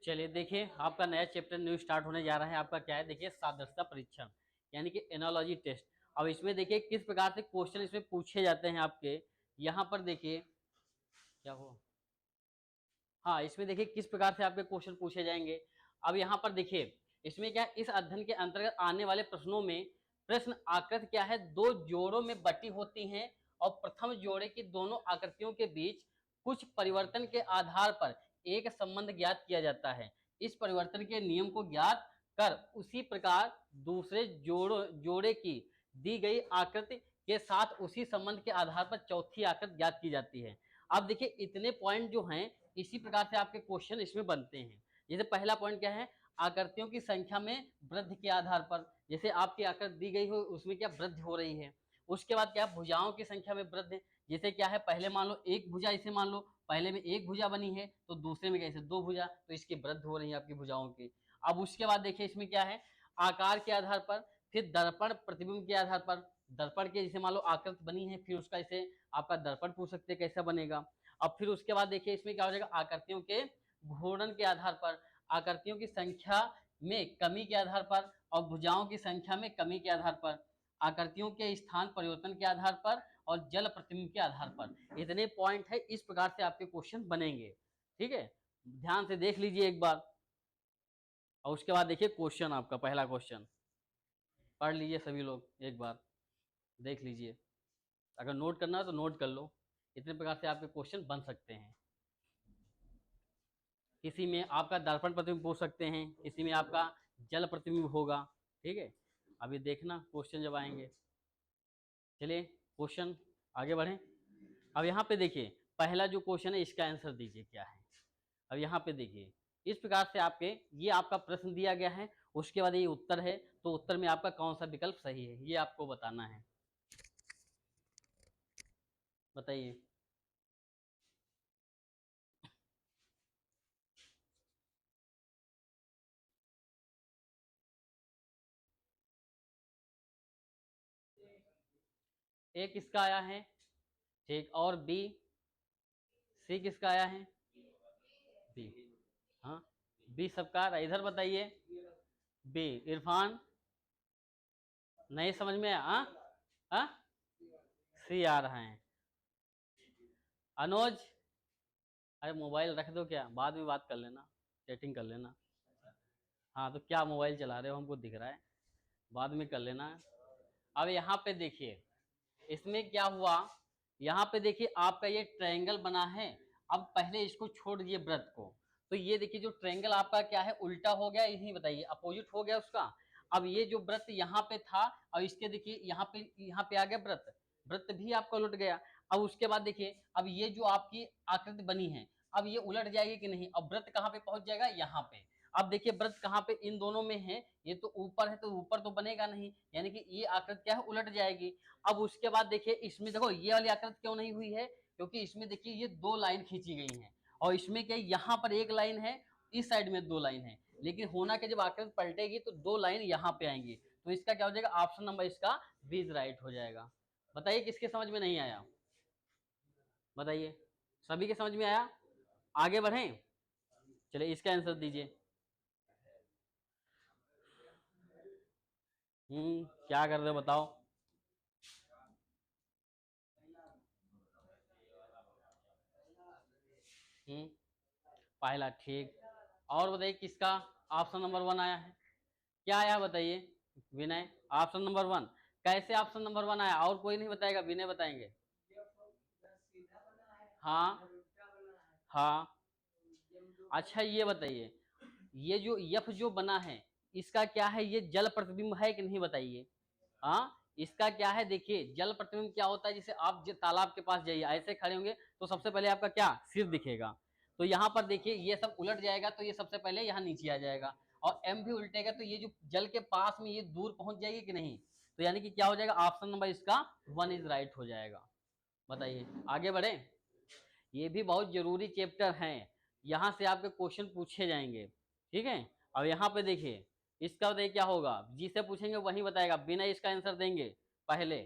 चलिए देखिए, आपका नया चैप्टर न्यू स्टार्ट होने जा रहा है। आपका क्या है, देखिए सादृश्यता परीक्षण यानी कि एनालॉजी टेस्ट। अब इसमें देखिए किस प्रकार से क्वेश्चन इसमें पूछे जाते हैं आपके। यहाँ पर देखिए क्या हो, हाँ इसमें देखिए किस प्रकार से आपके क्वेश्चन पूछे जाएंगे। अब यहाँ पर देखिए इसमें क्या, इस अध्ययन के अंतर्गत आने वाले प्रश्नों में प्रश्न आकृति क्या है, दो जोड़ों में बटी होती हैं और प्रथम जोड़े की दोनों आकृतियों के बीच कुछ परिवर्तन के आधार पर एक संबंध ज्ञात किया जाता है। इस परिवर्तन के नियम को ज्ञात कर उसी प्रकार दूसरे जोड़े की दी गई आकृति के साथ उसी संबंध के आधार पर चौथी आकृति ज्ञात की जाती है। अब देखिए इतने पॉइंट जो हैं इसी प्रकार से आपके क्वेश्चन इसमें बनते हैं। जैसे पहला पॉइंट क्या है, आकृतियों की संख्या में वृद्धि के आधार पर, जैसे आपकी आकृति दी गई हो उसमें क्या वृद्धि हो रही है। उसके बाद क्या, भुजाओं की संख्या में वृद्धि, जैसे क्या है पहले मान लो एक भुजा, इसे मान लो पहले में एक भुजा बनी है तो दूसरे में कैसे दो भुजा, तो इसकी वृद्धि हो रही है आपकी भुजाओं की। अब उसके बाद देखिए इसमें क्या है, आकार के आधार पर, फिर दर्पण प्रतिबिंब के आधार पर, दर्पण के जैसे मान लो आकृति बनी है फिर उसका इसे आपका दर्पण पूछ सकते हैं कैसा बनेगा। अब फिर उसके बाद देखिए इसमें क्या हो जाएगा, आकृतियों के घूर्णन के आधार पर, आकृतियों की संख्या में कमी के आधार पर और भुजाओं की संख्या में कमी के आधार पर, आकृतियों के स्थान परिवर्तन के आधार पर और जल प्रतिबिंब के आधार पर। इतने पॉइंट है, इस प्रकार से आपके क्वेश्चन बनेंगे। ठीक है, ध्यान से देख लीजिए एक बार। और उसके बाद देखिए क्वेश्चन, आपका पहला क्वेश्चन पढ़ लीजिए सभी लोग एक बार, देख लीजिए। अगर नोट करना है तो नोट कर लो। इतने प्रकार से आपके क्वेश्चन बन सकते हैं। किसी में आपका दर्पण प्रतिबिंब पूछ सकते हैं, किसी में आपका जल प्रतिबिंब होगा। ठीक है, अभी देखना क्वेश्चन जब आएंगे। चलिए क्वेश्चन आगे बढ़ें। अब यहाँ पे देखिए पहला जो क्वेश्चन है इसका आंसर दीजिए क्या है। अब यहाँ पे देखिए इस प्रकार से आपके ये आपका प्रश्न दिया गया है, उसके बाद ये उत्तर है, तो उत्तर में आपका कौन सा विकल्प सही है ये आपको बताना है। बताइए। ए किसका आया है, ठीक, और बी, सी किसका आया है, बी, हाँ बी सबका, इधर बताइए। बी, इरफान नहीं समझ में आ, आ? सी आ रहा है। अनुज, अरे मोबाइल रख दो, क्या बाद में बात कर लेना, चैटिंग कर लेना। हाँ तो क्या मोबाइल चला रहे हो, हमको दिख रहा है, बाद में कर लेना। अब यहाँ पे देखिए इसमें क्या हुआ, यहाँ पे देखिए आपका ये ट्रायंगल बना है। अब पहले इसको छोड़ दीजिए वृत्त को, तो ये देखिए जो ट्रायंगल आपका क्या है उल्टा हो गया, यही बताइए अपोजिट हो गया उसका। अब ये जो वृत्त यहाँ पे था और इसके देखिए यहाँ पे आ गया वृत्त, वृत्त भी आपका उलट गया। अब उसके बाद देखिए अब ये जो आपकी आकृति बनी है अब ये उलट जाएगी कि नहीं, अब वृत्त कहाँ पे पहुंच जाएगा, यहाँ पे। अब देखिए वृत्त कहाँ पे, इन दोनों में है, ये तो ऊपर है तो ऊपर तो बनेगा नहीं, यानी कि ये आकृति क्या है उलट जाएगी। अब उसके बाद देखिए इसमें देखो ये वाली आकृति क्यों नहीं हुई है, क्योंकि इसमें देखिए ये दो लाइन खींची गई हैं और इसमें क्या यहाँ पर एक लाइन है, इस साइड में दो लाइन है, लेकिन होना के जब आकृति पलटेगी तो दो लाइन यहाँ पे आएंगी, तो इसका क्या हो जाएगा, ऑप्शन नंबर इसका बी इज राइट हो जाएगा। बताइए किसके समझ में नहीं आया, बताइए। सभी के समझ में आया, आगे बढ़ें। चलिए इसका आंसर दीजिए। क्या कर रहे हो बताओ। पहला ठीक, और बताइए किसका ऑप्शन नंबर वन आया है, क्या आया बताइए। विनय, ऑप्शन नंबर वन, कैसे ऑप्शन नंबर वन आया, और कोई नहीं बताएगा, विनय बताएंगे। हाँ हाँ, अच्छा ये बताइए, ये जो यफ जो बना है इसका क्या है, ये जल प्रतिबिंब है कि नहीं बताइए। हाँ इसका क्या है, देखिए जल प्रतिबिंब क्या होता है, जैसे आप तालाब के पास जाइए ऐसे खड़े होंगे तो सबसे पहले आपका क्या सिर दिखेगा, तो यहाँ पर देखिए ये सब उलट जाएगा तो ये सबसे पहले यहाँ नीचे आ जाएगा, और एम भी उल्टेगा तो ये जो जल के पास में ये दूर पहुंच जाएगी कि नहीं, तो यानी कि क्या हो जाएगा, ऑप्शन नंबर इसका वन इज राइट हो जाएगा। बताइए आगे बढ़े, ये भी बहुत जरूरी चैप्टर है, यहाँ से आपके क्वेश्चन पूछे जाएंगे। ठीक है, अब यहाँ पे देखिए इसका बताइए क्या होगा, जिसे पूछेंगे वही बताएगा, बिना इसका आंसर देंगे पहले,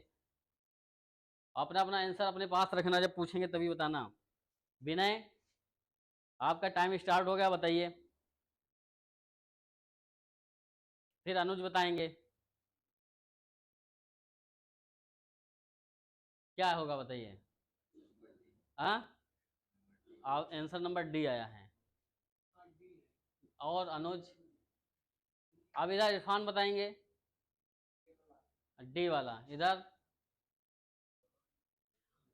अपना अपना आंसर अपने पास रखना, जब पूछेंगे तभी बताना। विनय आपका टाइम स्टार्ट हो गया, बताइए। फिर अनुज बताएंगे क्या होगा, बताइए। हाँ, आंसर नंबर डी आया है। और अनुज, अब इधर इरफान बताएंगे डी वाला। इधर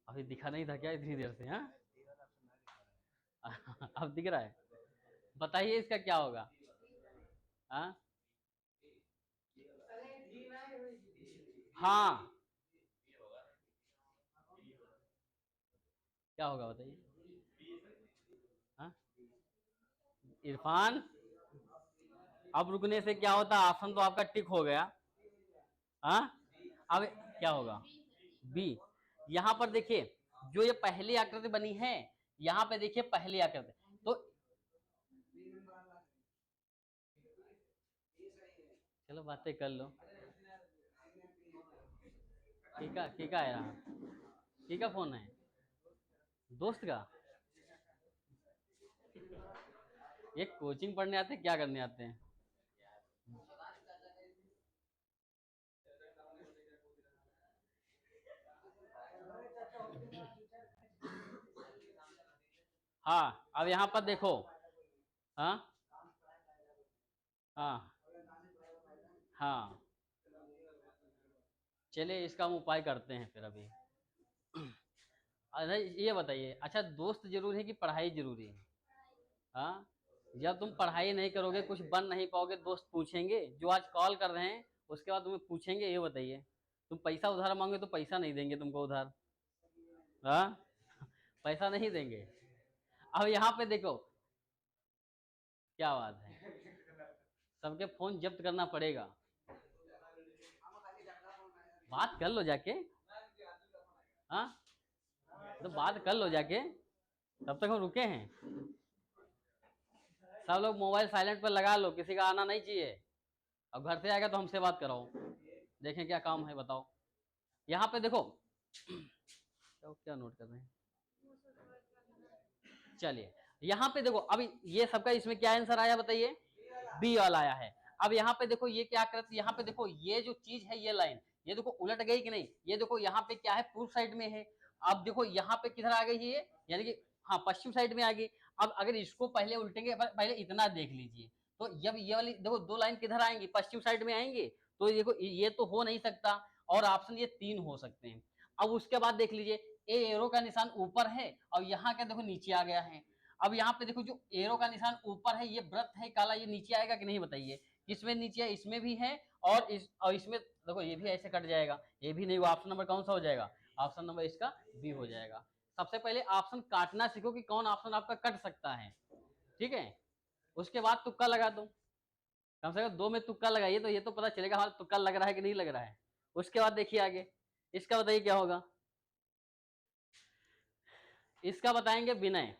अभी दिखा नहीं था क्या इतनी देर से? हाँ अब दिख रहा है। बताइए इसका क्या होगा? हाँ हाँ, क्या होगा बताइए। हाँ इरफान, अब रुकने से क्या होता? ऑप्शन तो आपका टिक हो गया। हाँ, अब क्या होगा? बी। यहाँ पर देखिए जो ये पहली आकृति बनी है, यहाँ पे देखिए पहली आकृति, तो चलो बातें कर लो। किका है रहा, किका फोन है दोस्त का। ये कोचिंग पढ़ने आते हैं, क्या करने आते हैं? हाँ, अब यहाँ पर देखो। हाँ हाँ हाँ, चलिए इसका हम उपाय करते हैं फिर अभी। अच्छा ये बताइए, अच्छा दोस्त जरूरी है कि पढ़ाई जरूरी है? हाँ, जब तुम पढ़ाई नहीं करोगे कुछ बन नहीं पाओगे, दोस्त पूछेंगे, जो आज कॉल कर रहे हैं उसके बाद तुम्हें पूछेंगे। ये बताइए, तुम पैसा उधार मांगे तो पैसा नहीं देंगे तुमको उधार। हाँ, पैसा नहीं देंगे। अब यहाँ पे देखो, क्या बात है, सबके फोन जब्त करना पड़ेगा। बात कर लो जाके। हाँ, तो बात कर लो जाके, तब तक हम रुके हैं। सब लोग मोबाइल साइलेंट पर लगा लो, किसी का आना नहीं चाहिए। अब घर से आएगा तो हमसे बात कराओ, देखें क्या काम है बताओ। यहाँ पे देखो क्या नोट कर रहे हैं, चलिए यहाँ पे देखो। अभी ये सबका इसमें क्या आंसर आया बताइए? बी वाला आया है। अब यहाँ पे देखो ये क्या करते, यहाँ पे देखो ये जो चीज है, ये लाइन, ये देखो उलट गई कि नहीं? ये देखो यहाँ पे क्या है, पूर्व साइड में है। अब देखो यहाँ पे किधर आ गई ये, यानी कि हाँ पश्चिम साइड में आ गई। अब अगर इसको पहले उल्टेंगे, पहले इतना देख लीजिए, तो जब ये वाली देखो दो लाइन किधर आएंगी, पश्चिम साइड में आएंगे, तो देखो ये तो हो नहीं सकता, और ऑप्शन ये तीन हो सकते हैं। अब उसके बाद देख लीजिए, ए एरो का निशान ऊपर है और यहाँ क्या देखो नीचे आ गया है। अब यहाँ पे देखो जो एरो का निशान ऊपर है, ये व्रत है काला, ये नीचे आएगा कि नहीं बताइए? किसमें नीचे है? इसमें भी है, और इसमें देखो ये भी ऐसे कट जाएगा, ये भी नहीं। वो ऑप्शन नंबर कौन सा हो जाएगा? ऑप्शन नंबर इसका बी हो जाएगा। सबसे पहले ऑप्शन काटना सीखो कि कौन ऑप्शन आपका कट सकता है, ठीक है? उसके बाद तुक्का लगा दो, कम से कम दो में तुक्का लगाइए, तो ये तो पता चलेगा हमारा तुक्का लग रहा है कि नहीं लग रहा है। उसके बाद देखिए आगे, इसका बताइए क्या होगा? इसका बताएंगे विनय।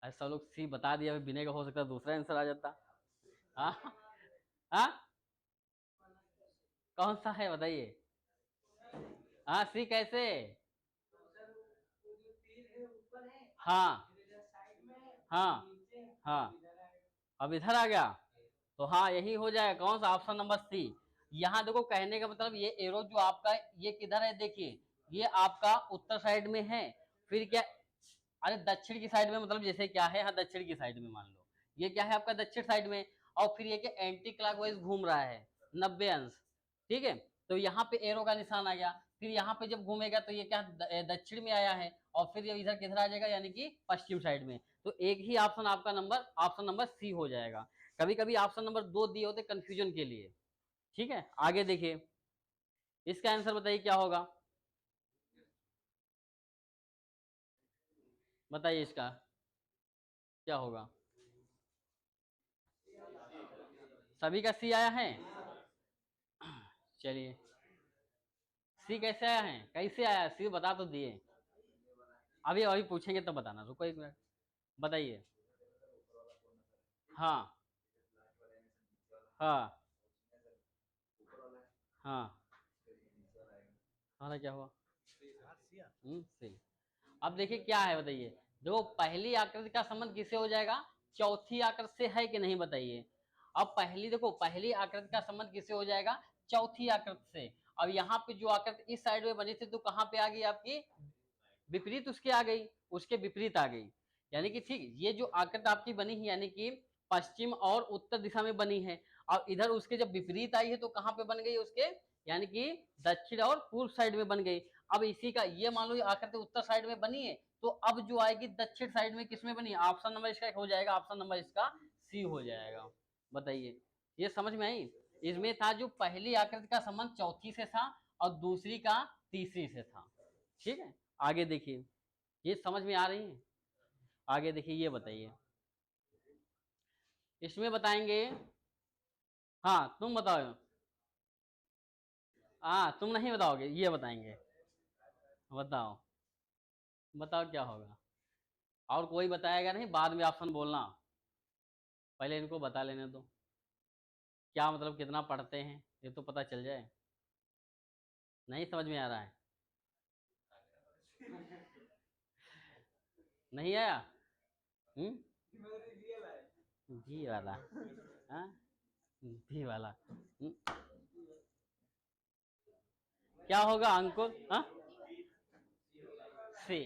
ऐसा लोग सी बता दिया, विनय का हो सकता है दूसरा आंसर आ जाता। हाँ हाँ, कौन सा है बताइए? हाँ सी कैसे? हाँ हाँ हाँ, अब इधर आ गया, तो हाँ यही हो जाएगा। कौन सा? Option number C. यहाँ देखो कहने का मतलब ये एरो जो आपका ये किधर है, देखिए ये आपका उत्तर साइड में है। फिर क्या, अरे दक्षिण की साइड में, मतलब जैसे क्या है, हाँ दक्षिण की साइड में मान लो, ये क्या है आपका दक्षिण साइड में। और फिर ये क्या एंटी क्लॉकवाइज घूम रहा है 90 अंश, ठीक है? तो यहाँ पे एरो का निशान आ गया। फिर यहाँ पे जब घूमेगा तो ये क्या दक्षिण में आया है, और फिर ये इधर किधर आ जाएगा, यानी कि पश्चिम साइड में। तो एक ही ऑप्शन आपका नंबर, ऑप्शन नंबर सी हो जाएगा। कभी कभी ऑप्शन नंबर दो दिए होते कंफ्यूजन के लिए, ठीक है? आगे देखिए, इसका आंसर बताइए क्या होगा? बताइए इसका क्या होगा? सभी का सी आया है। चलिए, सी कैसे आया है, कैसे आया सी बता तो दिए। अभी अभी पूछेंगे तब बताना, रुको एक मिनट। बताइए। हाँ हाँ हाँ, हमारा क्या हुआ? सी। अब देखिए क्या है बताइए, देखो पहली आकृति का संबंध किससे हो जाएगा? चौथी आकृति से है कि नहीं बताइए। अब पहली देखो, पहली आकृति का संबंध किससे हो जाएगा, चौथी आकृति से। अब यहाँ पे जो आकृति इस साइड में बनी थी तो कहाँ पे आ गई आपकी, विपरीत उसके आ गई, उसके विपरीत आ गई। यानी कि ठीक ये जो आकृति आपकी बनी है यानी कि पश्चिम और उत्तर दिशा में बनी है, और इधर उसके जब विपरीत आई है तो कहाँ पे बन गई उसके, यानी कि दक्षिण और पूर्व साइड में बन गई। अब इसी का ये मान लो आकृति उत्तर साइड में बनी है, तो अब जो आएगी दक्षिण साइड में किसमें बनी है, ऑप्शन नंबर इसका हो जाएगा, ऑप्शन नंबर इसका सी हो जाएगा। बताइए ये समझ में आई। इसमें था जो पहली आकृति का संबंध चौथी से था और दूसरी का तीसरी से था। ठीक है, आगे देखिए, ये समझ में आ रही है। आगे देखिए, ये बताइए, इसमें बताएंगे, हाँ तुम बताओ, हाँ तुम नहीं बताओगे, ये बताएंगे, बताओ बताओ क्या होगा। और कोई बताएगा नहीं, बाद में ऑप्शन बोलना, पहले इनको बता लेने दो क्या मतलब कितना पढ़ते हैं, ये तो पता चल जाए। नहीं समझ में आ रहा है, नहीं आया। जी वाला, हाँ जी वाला, क्या होगा अंकुर, हाँ से।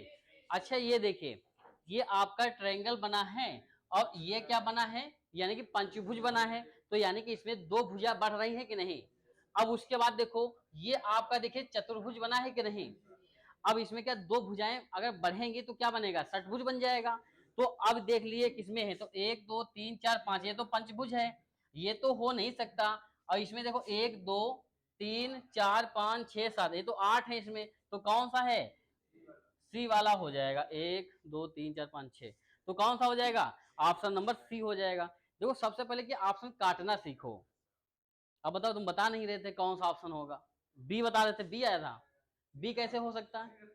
अच्छा ये देखिए, ये आपका ट्रायंगल बना है और ये क्या बना है, यानी कि पंचभुज बना है, तो यानी कि इसमें दो भुजा बढ़ रही है कि नहीं। अब उसके बाद देखो, ये आपका देखिए चतुर्भुज बना है कि नहीं। अब इसमें क्या दो भुजाएं अगर बढ़ेंगी तो क्या बनेगा, षटभुज बन जाएगा। तो अब देख लिए किसमें है, तो 1 2 3 4 5, ये तो पंचभुज है, ये तो हो नहीं सकता। और इसमें देखो 1 2 3 4 5 6 7, ये तो 8 है इसमें, तो कौन सा है, सी वाला हो जाएगा। 1 2 3 4 5 6, तो कौन सा हो जाएगा, ऑप्शन नंबर सी हो जाएगा। देखो सबसे पहले कि ऑप्शन काटना सीखो। अब बताओ, तुम बता नहीं रहे थे कौन सा ऑप्शन होगा, बी बता रहे थे, बी आया था, बी कैसे हो सकता है।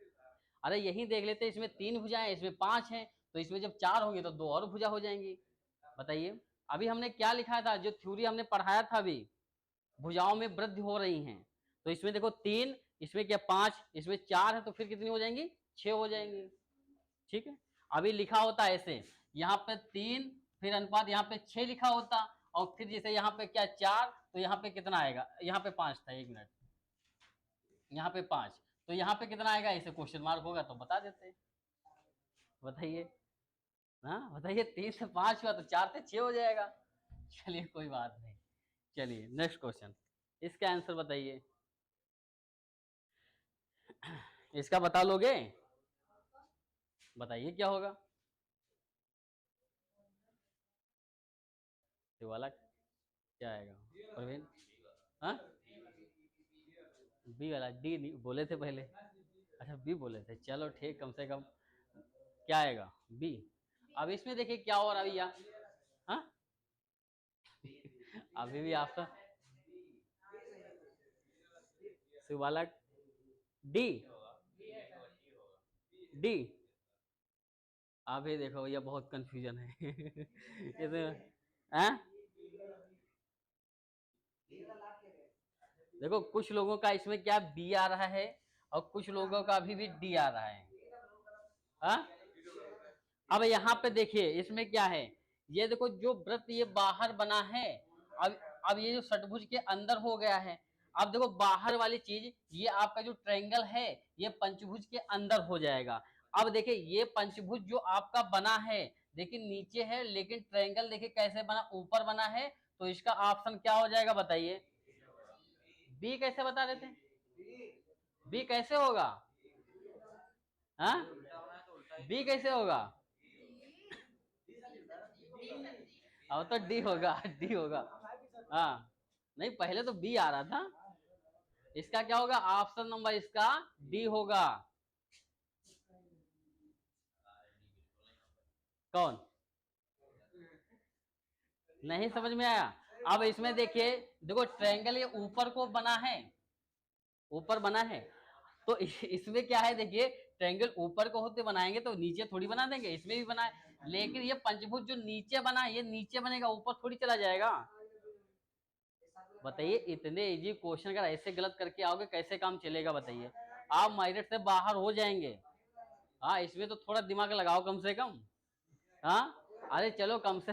अरे यही देख लेते, इसमें 3 भुजाएं इसमें 5 हैं, तो इसमें जब 4 होंगी तो 2 और भुजा हो जाएंगी। बताइए अभी हमने क्या लिखा था, जो थ्योरी हमने पढ़ाया था अभी, भुजाओं में वृद्धि हो रही है, तो इसमें देखो 3, इसमें क्या 5, इसमें 4 है, तो फिर कितनी हो जाएंगी, 6 हो जाएंगी। ठीक है, अभी लिखा होता ऐसे, यहाँ पे 3 फिर अनुपात यहाँ पे 6 लिखा होता, और फिर जैसे यहाँ पे क्या 4, तो यहाँ पे कितना आएगा, यहाँ पे 5 था, 1 मिनट, यहाँ पे 5, तो यहाँ पे कितना आएगा, इसे क्वेश्चन मार्क होगा तो बता देते। बताइए, हाँ बताइए, 3 से 5 हुआ तो 4 से 6 हो जाएगा। चलिए कोई बात नहीं, चलिए नेक्स्ट क्वेश्चन, इसका आंसर बताइए, इसका बता लोगे, बताइए क्या होगा, ये वाला क्या आएगा प्रवीण, हाँ बी वाला, डी नहीं बोले थे पहले, अच्छा बी बोले थे, चलो ठीक, कम से कम क्या आएगा, बी। अब इसमें देखिए क्या हो रहा है भैया, हाँ अभी भी ऑप्शन शिवालक, डी, डी, अभी देखो भैया बहुत कंफ्यूजन है ये तो, हाँ देखो कुछ लोगों का इसमें क्या बी आ रहा है, और कुछ लोगों का अभी भी डी आ रहा है। हाँ अब यहाँ पे देखिए इसमें क्या है, ये देखो जो वृत्त ये बाहर बना है, अब अब ये जो षटभुज के अंदर हो गया है। अब देखो बाहर वाली चीज, ये आपका जो ट्रायंगल है ये पंचभुज के अंदर हो जाएगा। अब देखिए ये पंचभुज जो आपका बना है, देखिए नीचे है, लेकिन ट्रायंगल देखिए कैसे बना, ऊपर बना है, तो इसका ऑप्शन क्या हो जाएगा बताइए, बी कैसे बता रहे थे, बी कैसे होगा, हाँ बी कैसे होगा, अब तो डी होगा डी होगा, हाँ नहीं पहले तो बी आ रहा था, इसका क्या होगा, ऑप्शन नंबर इसका डी होगा। कौन, नहीं समझ में आया। अब इसमें देखिए, देखो ट्रायंगल ये ऊपर को बना है, ऊपर बना है, तो इसमें क्या है देखिए, ट्रायंगल ऊपर को होते बनाएंगे तो नीचे थोड़ी बना देंगे, इसमें भी बनाए, लेकिन ये पंचभुज जो नीचे बना है ये नीचे बनेगा, ऊपर थोड़ी चला जाएगा। बताइए इतने इजी क्वेश्चन अगर ऐसे गलत करके आओगे कैसे काम चलेगा बताइए, आप माइरेट से बाहर हो जाएंगे। हाँ इसमें तो थोड़ा दिमाग लगाओ कम से कम, हाँ अरे चलो कम से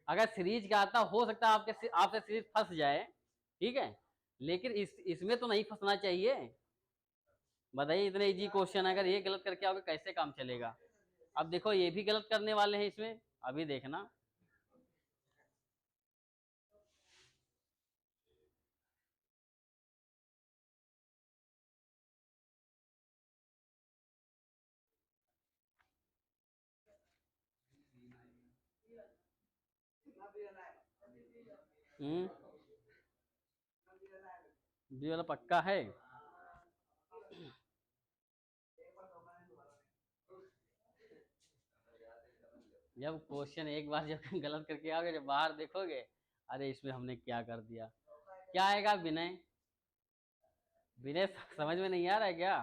अगर सीरीज का आता हो सकता है आपके आपसे सीरीज फंस जाए, ठीक है, लेकिन इसमें तो नहीं फंसना चाहिए। बताइए इतने इजी क्वेश्चन अगर ये गलत करके आओगे कैसे काम चलेगा। अब देखो ये भी गलत करने वाले हैं इसमें, अभी देखना। हम्म, बी वाला पक्का है। जब क्वेश्चन एक बार जब गलत करके आओगे, जब बाहर देखोगे, अरे इसमें हमने क्या कर दिया। क्या आएगा विनय? विनय समझ में नहीं आ रहा है क्या?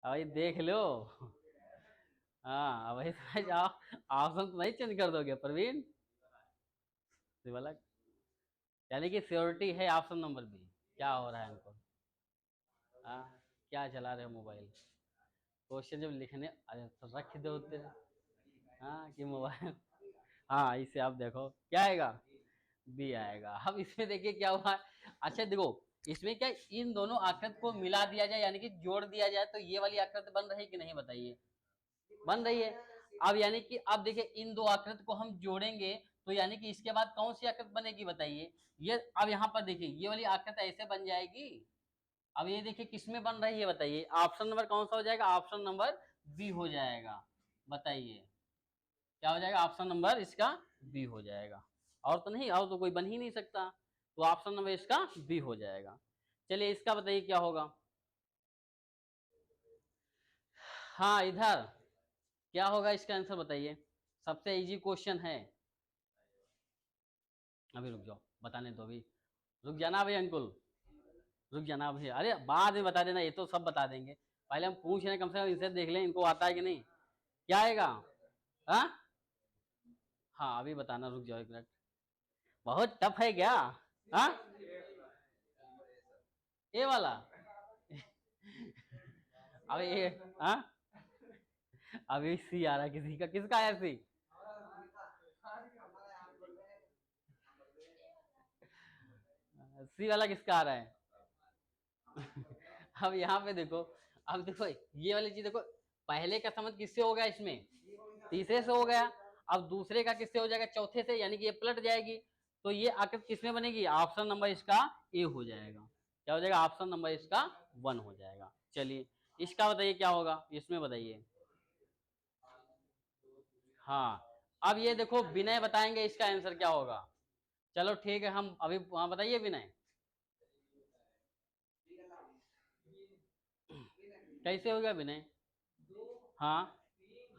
अभी देख लो। हाँ वही समझ आओ। ऑप्शन तो नहीं चेंज कर दोगे प्रवीण? ये वाला यानी कि श्योरिटी है ऑप्शन नंबर बी। क्या हो रहा है इनको? हाँ, क्या चला रहे हो मोबाइल? क्वेश्चन जब लिखने, अरे तो रख दो उतने। हाँ कि मोबाइल। हाँ इसे आप देखो क्या आएगा, बी आएगा। अब इसमें देखिए क्या हुआ। अच्छा देखो, इसमें क्या इन दोनों आकृत को मिला दिया जाए यानी कि जोड़ दिया जाए तो ये वाली आकृत बन रही कि नहीं बताइए? बन रही है। अब यानी कि अब देखिए इन दो आकृत को हम जोड़ेंगे तो यानी कि इसके बाद कौन सी आकृत बनेगी बताइए? ये अब यहाँ पर देखिए ये वाली आकृत ऐसे बन जाएगी। अब ये देखिए किसमें बन रही है बताइए? ऑप्शन नंबर कौन सा हो जाएगा? ऑप्शन नंबर बी हो जाएगा। बताइए क्या हो जाएगा? ऑप्शन नंबर इसका बी हो जाएगा। और तो नहीं, और तो कोई बन ही नहीं सकता, तो ऑप्शन नंबर इसका बी हो जाएगा। चलिए इसका बताइए क्या होगा। हाँ इधर क्या होगा इसका आंसर बताइए? सबसे इजी क्वेश्चन है। अभी रुक जाओ बताने दो अभी। रुक जाना भाई अंकुल, रुक जाना भाई, अरे बाद में बता देना, ये तो सब बता देंगे। पहले हम पूछ रहे हैं, कम से कम इनसे देख लें इनको आता है कि नहीं। क्या आएगा? हाँ हाँ अभी बताना, रुक जाओ एक मिनट। बहुत टफ है क्या? हाँ ये वाला। अबे ये, हाँ अभी सी आ रहा है किसी का, किसका आया सी? सी वाला किसका आ रहा है? अब यहाँ पे देखो, अब देखो ये वाली चीज देखो, पहले का समझ किससे हो गया इसमें? तीसरे से हो गया। अब दूसरे का किससे हो जाएगा? चौथे से, यानी कि ये पलट जाएगी। तो ये आकृति किसमें बनेगी? ऑप्शन नंबर इसका ए हो जाएगा। क्या हो जाएगा? ऑप्शन नंबर इसका वन हो जाएगा। चलिए इसका बताइए क्या होगा इसमें बताइए। हाँ अब ये देखो विनय बताएंगे इसका आंसर क्या होगा। चलो ठीक है, हम अभी हाँ बताइए विनय। कैसे हो गया विनय? हाँ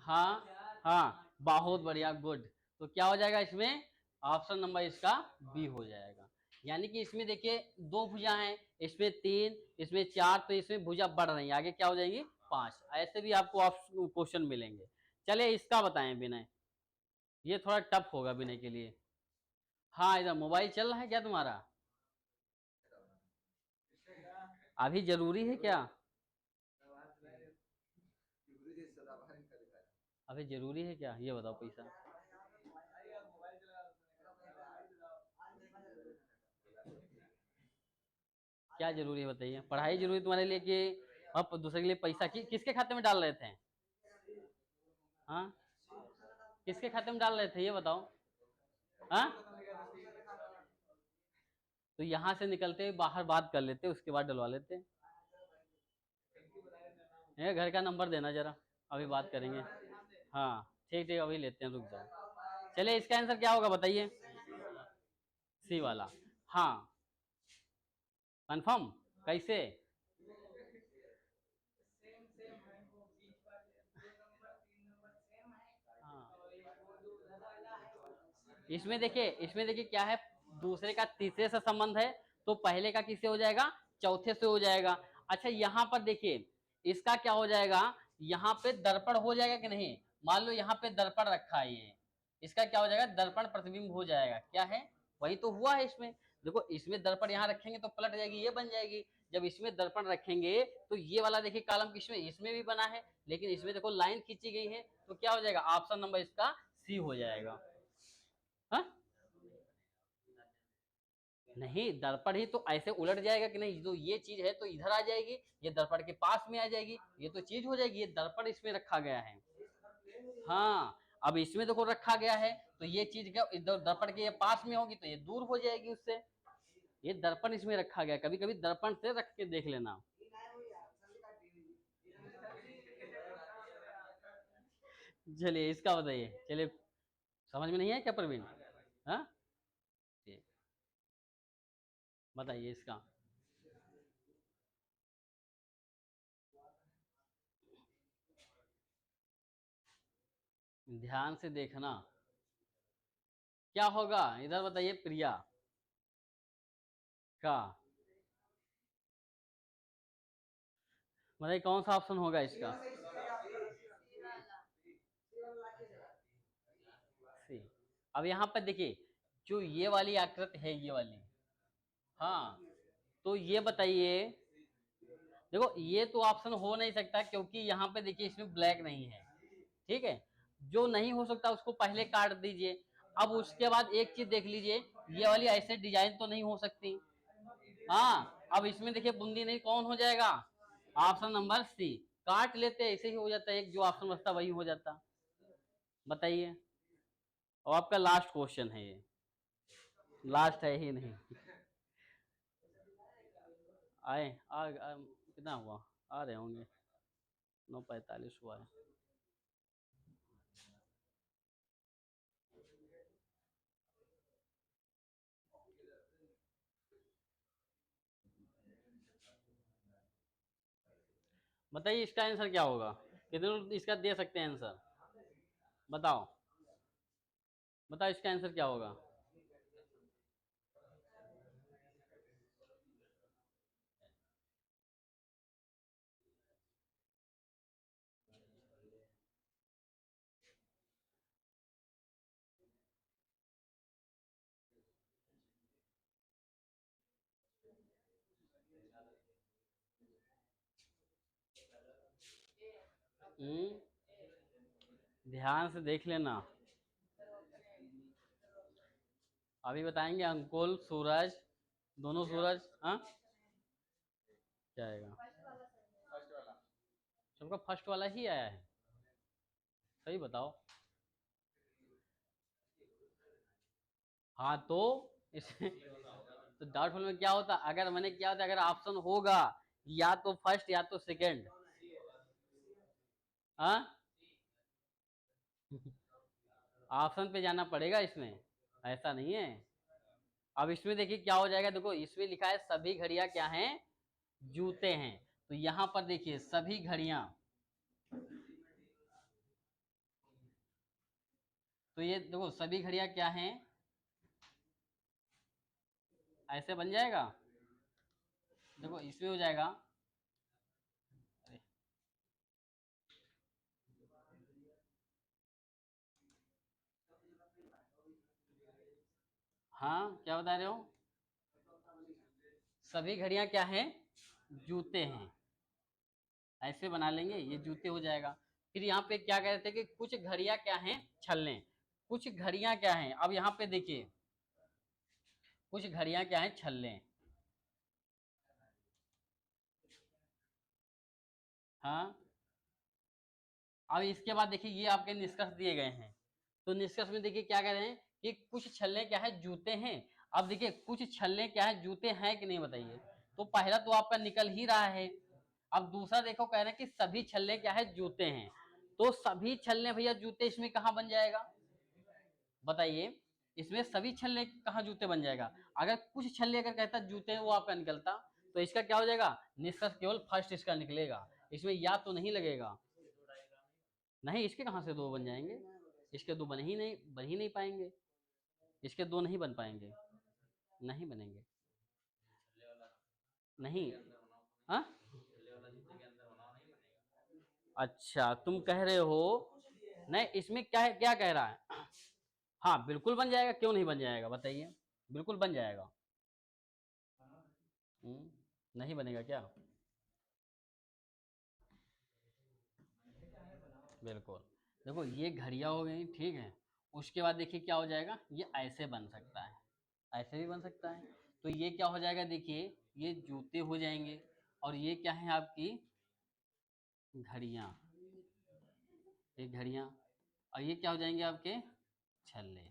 हाँ हाँ बहुत बढ़िया, गुड। तो क्या हो जाएगा इसमें? ऑप्शन नंबर इसका बी हो जाएगा। यानी कि इसमें देखिए दो भुजा हैं, इसमें तीन, इसमें चार, तो इसमें भुजा बढ़ रही है, आगे क्या हो जाएगी? पांच। ऐसे भी आपको क्वेश्चन मिलेंगे। चलिए इसका बताएं विनय, ये थोड़ा टफ होगा विनय के लिए। हाँ इधर मोबाइल चल रहा है क्या तुम्हारा? अभी जरूरी है क्या? अभी जरूरी है क्या ये बताओ पैसा? क्या जरूरी है बताइए? पढ़ाई जरूरी है तुम्हारे लिए कि आप दूसरे के लिए पैसा किसके खाते में डाल रहे थे? हाँ किसके खाते में डाल रहे थे ये बताओ? हाँ तो यहाँ से निकलते हुए बाहर बात कर लेते, उसके बाद डलवा लेते। ये घर का नंबर देना जरा, अभी बात करेंगे। हाँ ठीक ठीक अभी लेते हैं, रुक जाओ। चलिए इसका आंसर क्या होगा बताइए? सी वाला। हाँ कंफर्म? कैसे? हाँ इसमें देखिए क्या है, दूसरे का तीसरे से संबंध है, तो पहले का किससे हो जाएगा? चौथे से हो जाएगा। अच्छा यहाँ पर देखिए इसका क्या हो जाएगा? यहाँ पे दर्पण हो जाएगा कि नहीं? मान लो यहाँ पे दर्पण रखा है ये, इसका क्या हो जाएगा? दर्पण प्रतिबिंब हो जाएगा। क्या है? वही तो हुआ है इसमें। देखो इसमें दर्पण यहाँ रखेंगे तो पलट जाएगी, ये बन जाएगी। जब इसमें दर्पण रखेंगे तो ये वाला देखिए कॉलम किसमें, इसमें भी बना है, लेकिन इसमें देखो लाइन खींची गई है, तो क्या हो जाएगा, ऑप्शन नंबर इसका सी हो जाएगा। हाँ नहीं, दर्पण ही तो ऐसे उलट जाएगा कि नहीं, जो ये चीज है तो इधर आ जाएगी, ये दर्पण के पास में आ जाएगी, ये तो चीज हो जाएगी, ये दर्पण इसमें रखा गया है। हाँ अब इसमें देखो रखा गया है, तो ये चीज क्या इधर दर्पण के ये पास में होगी, तो ये दूर हो जाएगी उससे। ये दर्पण इसमें रखा गया, कभी कभी दर्पण से रख के देख लेना। चलिए इसका बताइए, चलिए समझ में नहीं है क्या प्रवीण? हाँ बताइए इसका। ध्यान से देखना क्या होगा, इधर बताइए प्रिया का, बताइए कौन सा ऑप्शन होगा इसका? सी। अब यहाँ पर देखिए जो ये वाली आकृति है, ये वाली, हाँ तो ये बताइए, देखो ये तो ऑप्शन हो नहीं सकता क्योंकि यहाँ पे देखिए इसमें ब्लैक नहीं है, ठीक है, जो नहीं हो सकता उसको पहले काट दीजिए। अब उसके बाद एक चीज देख लीजिए, ये वाली ऐसे डिजाइन तो नहीं हो सकती। हाँ अब इसमें देखिए बूंदी नहीं, कौन हो जाएगा, ऑप्शन नंबर सी, काट लेते ऐसे ही हो जाता है, एक जो ऑप्शन बचता वही हो जाता। बताइए, और आपका लास्ट क्वेश्चन है ये, लास्ट है ही नहीं। आए कितना हुआ, आ रहे होंगे, 9:45 हुआ है। बताइए इसका आंसर क्या होगा, कितने लोग इसका दे सकते हैं आंसर, बताओ बताओ इसका आंसर क्या होगा। ध्यान से देख लेना, अभी बताएंगे, अंकुल सूरज, दोनों सूरज, हाँ क्या आएगा, सबका फर्स्ट वाला ही आया है, सही बताओ। हाँ तो इस तो डाउटफुल में क्या होता, अगर मैंने क्या होता, अगर ऑप्शन होगा या तो फर्स्ट या तो सेकंड, हाँ ऑप्शन पे जाना पड़ेगा इसमें, ऐसा नहीं है। अब इसमें देखिए क्या हो जाएगा, देखो इसमें लिखा है सभी घड़ियां क्या हैं, जूते हैं, तो यहां पर देखिए सभी घड़ियां, तो ये देखो सभी घड़ियां क्या हैं, ऐसे बन जाएगा, देखो इसमें हो जाएगा, हाँ क्या बता रहे हो, सभी घड़ियां क्या हैं, जूते हैं, ऐसे बना लेंगे, ये जूते हो जाएगा। फिर यहाँ पे क्या कहते हैं कि कुछ घड़ियां क्या हैं, छलने, कुछ घड़ियां क्या हैं, अब यहाँ पे देखिए कुछ घड़ियां क्या हैं, छलने, हाँ अब इसके बाद देखिए ये आपके निष्कर्ष दिए गए हैं, तो निष्कर्ष में देखिए क्या कह रहे हैं कि कुछ छल्ले क्या है, जूते हैं। अब देखिए कुछ छल्ले क्या है, जूते हैं कि नहीं बताइए, तो पहला तो आपका निकल ही रहा है। अब दूसरा देखो कह रहे हैं कि सभी छल्ले क्या है, जूते हैं, तो सभी छल्ले भैया जूते इसमें कहाँ बन जाएगा, बताइए इसमें सभी छल्ले कहाँ जूते बन जाएगा, अगर कुछ छल्ले अगर कहता जूते हैं वो आपका निकलता, तो इसका क्या हो जाएगा, निष्कर्ष केवल फर्स्ट इसका निकलेगा, इसमें या तो नहीं लगेगा, नहीं इसके कहाँ से दो बन जाएंगे, इसके दो बन ही नहीं पाएंगे, इसके दो नहीं बन पाएंगे, नहीं बनेंगे, नहीं, हाँ अच्छा तुम कह रहे हो, नहीं इसमें क्या है, क्या कह रहा है, हाँ बिल्कुल बन जाएगा, क्यों नहीं बन जाएगा बताइए, बिल्कुल बन जाएगा। हम्म, नहीं बनेगा क्या? बिल्कुल। देखो ये घड़ियाँ हो गई, ठीक है। उसके बाद देखिए क्या हो जाएगा, ये ऐसे बन सकता है, ऐसे भी बन सकता है। तो ये क्या हो जाएगा, देखिए ये जूते हो जाएंगे, और ये क्या है आपकी घड़ियाँ, ये घड़ियाँ, और ये क्या हो जाएंगे आपके छल्ले।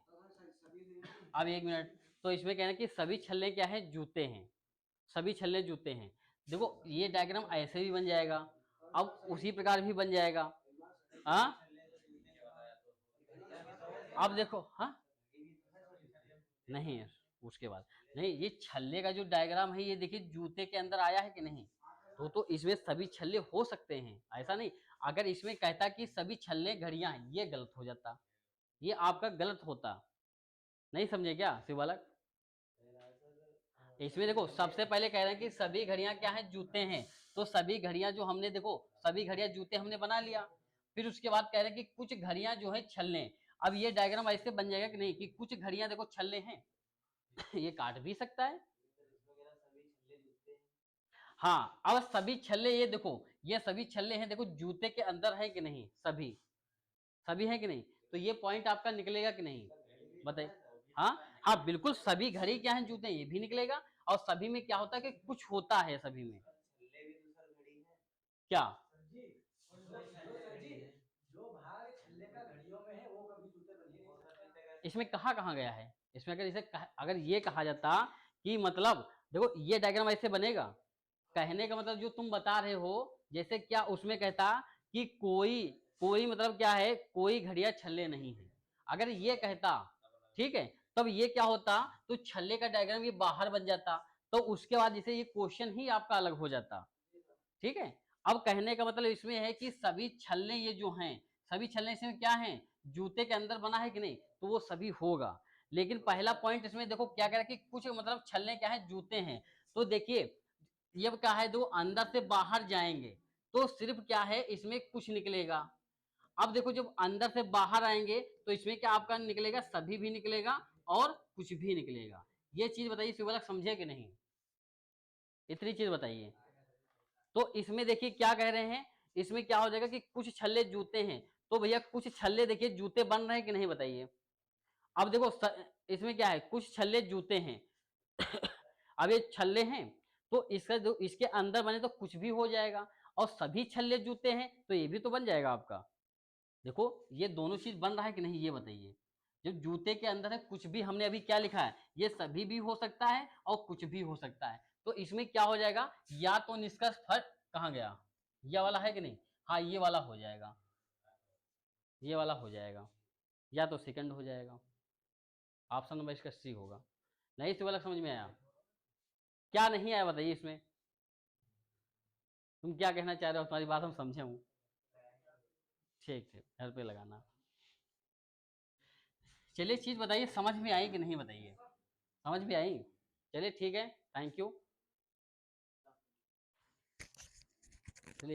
अब एक मिनट, तो इसमें कहना कि सभी छल्ले क्या है, जूते हैं, सभी छल्ले जूते हैं। देखो ये डायग्राम ऐसे भी बन जाएगा, अब उसी प्रकार भी बन जाएगा। हाँ अब देखो, हाँ नहीं उसके बाद नहीं, ये छल्ले का जो डायग्राम है ये देखिए जूते के अंदर आया है कि नहीं, तो इसमें सभी छल्ले हो सकते हैं, ऐसा नहीं। अगर इसमें कहता कि सभी छल्ले घड़ियां हैं, ये गलत हो जाता, ये आपका गलत होता। नहीं समझे क्या शिव बालक? इसमें देखो सबसे पहले कह रहे हैं कि सभी घड़ियां क्या है, जूते हैं। तो सभी घड़ियां जो हमने, देखो सभी घड़ियां जूते हमने बना लिया। फिर उसके बाद कह रहे हैं कि कुछ घड़ियां जो है छल्ले। अब ये डायग्राम ऐसे बन जाएगा कि नहीं, कि कुछ घड़ियां देखो छल्ले हैं ये काट भी सकता है। हाँ अब सभी छल्ले, ये देखो ये सभी छल्ले हैं, देखो जूते के अंदर है कि नहीं, सभी सभी है कि नहीं, तो ये पॉइंट आपका निकलेगा कि नहीं, बताइए। हाँ हाँ बिल्कुल, सभी घड़ी क्या है, जूते, ये भी निकलेगा। और सभी में क्या होता है कि कुछ होता है सभी में, क्या इसमें कहा कहाँ गया है, इसमें अगर अगर ये कहा जाता कि मतलब देखो ये डायग्राम ऐसे बनेगा, कहने का मतलब जो तुम बता रहे हो, जैसे क्या उसमें कहता कि कोई कोई मतलब क्या है, कोई घड़ियां छल्ले नहीं है, अगर ये कहता, ठीक है, तब ये क्या होता, तो छल्ले का डायग्राम ये बाहर बन जाता, तो उसके बाद जैसे ये क्वेश्चन ही आपका अलग हो जाता, ठीक है। अब कहने का मतलब इसमें है कि सभी छल्ले ये जो हैं, सभी छल्ले इसमें क्या हैं, जूते के अंदर बना है कि नहीं, तो वो सभी होगा। लेकिन पहला पॉइंट इसमें देखो क्या कह रहा है कि कुछ मतलब छल्ले क्या है, जूते हैं। तो देखिए ये क्या है, दो अंदर से बाहर जाएंगे तो सिर्फ क्या है, इसमें कुछ निकलेगा। अब देखो जब अंदर से बाहर आएंगे तो इसमें क्या आपका निकलेगा, सभी भी निकलेगा और कुछ भी निकलेगा। ये चीज बताइए शिवलक, समझे कि नहीं, इतनी चीज बताइए। तो इसमें देखिए क्या कह रहे हैं, इसमें क्या हो जाएगा कि कुछ छल्ले जूते हैं, तो भैया कुछ छल्ले देखिए जूते बन रहे हैं कि नहीं, बताइए। अब देखो इसमें क्या है, कुछ छल्ले जूते हैं अब ये छल्ले हैं, तो इसका जो इसके अंदर बने तो कुछ भी हो जाएगा, और सभी छल्ले जूते हैं तो ये भी तो बन जाएगा आपका। देखो ये दोनों चीज बन रहा है कि नहीं, ये बताइए। जो जूते के अंदर है कुछ भी, हमने अभी क्या लिखा है, ये सभी भी हो सकता है और कुछ भी हो सकता है, तो इसमें क्या हो जाएगा, या तो निष्कर्ष फर्क कहाँ गया, ये वाला है कि नहीं, हाँ ये वाला हो जाएगा, ये वाला हो जाएगा, या तो सेकंड हो जाएगा, ऑप्शन नंबर इसका सी होगा। नहीं इस वाला समझ में आया, क्या नहीं आया बताइए इसमें, तुम क्या कहना चाह रहे हो, तुम्हारी बात हम समझे हूँ। ठीक ठीक, घर पे लगाना। चलिए चीज बताइए, समझ में आई कि नहीं बताइए, समझ में आई। चलिए ठीक है, थैंक यू।